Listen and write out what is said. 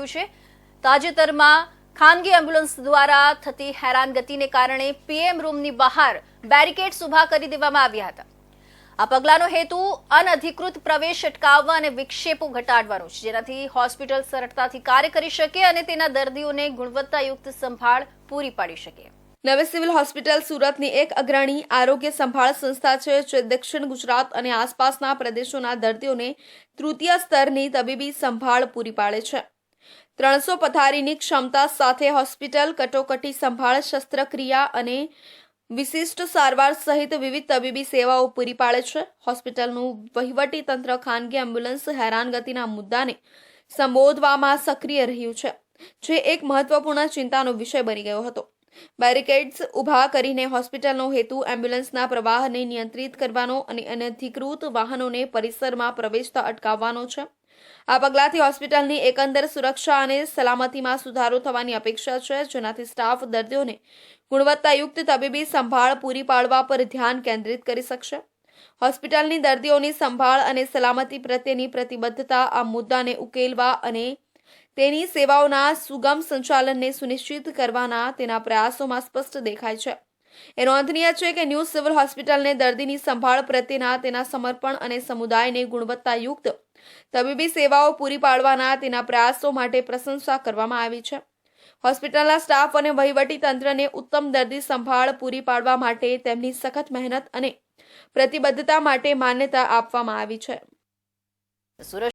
આવ્યું છે। તાજેતરમાં ખાનગી એમ્બ્યુલન્સ દ્વારા થતી હેરાનગતિને કારણે પીએમ રૂમની બહાર બેરિકેડ્સ ઊભા કરી દેવામાં આવ્યા હતા। આ પગલાંનો હેતુ અનધિકૃત પ્રવેશ અટકાવવા અને વિક્ષેપો ઘટાડવાનો છે, જેનાથી હોસ્પિટલ સરળતાથી કાર્ય કરી શકે અને તેના દર્દીઓને ગુણવત્તાયુક્ત સંભાળ પૂરી પાડી શકે। નવી સિવિલ હોસ્પિટલ સુરતની એક અગ્રણી આરોગ્ય સંભાળ સંસ્થા છે, જે દક્ષિણ ગુજરાત અને આસપાસના પ્રદેશોના દર્દીઓને તૃતીય સ્તરની તબીબી સંભાળ પૂરી પાડે છે। 300 પથારીની ક્ષમતા સાથે હોસ્પિટલ કટોકટી સંભાળ, શસ્ત્રક્રિયા અને વિશિષ્ટ સારવાર સહિત વિવિધ તબીબી સેવાઓ પૂરી પાડે છે। હોસ્પિટલનું વહીવટી તંત્ર ખાનગી એમ્બ્યુલન્સ હેરાનગતિના મુદ્દાને સંબોધવામાં સક્રિય રહ્યું છે, જે એક મહત્વપૂર્ણ ચિંતાનો વિષય બની ગયો હતો। બેરિકેડ્સ ઊભા કરીને હોસ્પિટલનો હેતુ એમ્બ્યુલન્સના પ્રવાહને નિયંત્રિત કરવાનો અને અનધિકૃત વાહનોને પરિસરમાં પ્રવેશતા અટકાવવાનો છે। આ પગલાંથી હોસ્પિટલની એકંદર સુરક્ષા અને સલામતીમાં સુધારો થવાની અપેક્ષા છે, જેનાથી સ્ટાફ દર્દીઓને ગુણવત્તાયુક્ત તબીબી સંભાળ પૂરી પાડવા પર ધ્યાન કેન્દ્રિત કરી શકશે। હોસ્પિટલની દર્દીઓની સંભાળ અને સલામતી પ્રત્યેની પ્રતિબદ્ધતા આ મુદ્દાને ઉકેલવા અને તેની સેવાઓના સુગમ સંચાલનને સુનિશ્ચિત કરવાના તેના પ્રયાસોમાં સ્પષ્ટ દેખાય છે। એ નોંધનીય છે કે ન્યૂ સિવિલ હોસ્પિટલને દર્દીની સંભાળ પ્રત્યેના તેના સમર્પણ અને સમુદાયને ગુણવત્તાયુક્ત તબીબી સેવાઓ પૂરી પાડવાના તેના પ્રયાસો માટે પ્રશંસા કરવામાં આવી છે। હોસ્પિટલના સ્ટાફ અને વહીવટી તંત્રને ઉત્તમ દર્દી સંભાળ પૂરી પાડવા માટે તેમની સખત મહેનત અને પ્રતિબદ્ધતા માટે માન્યતા આપવામાં આવી છે।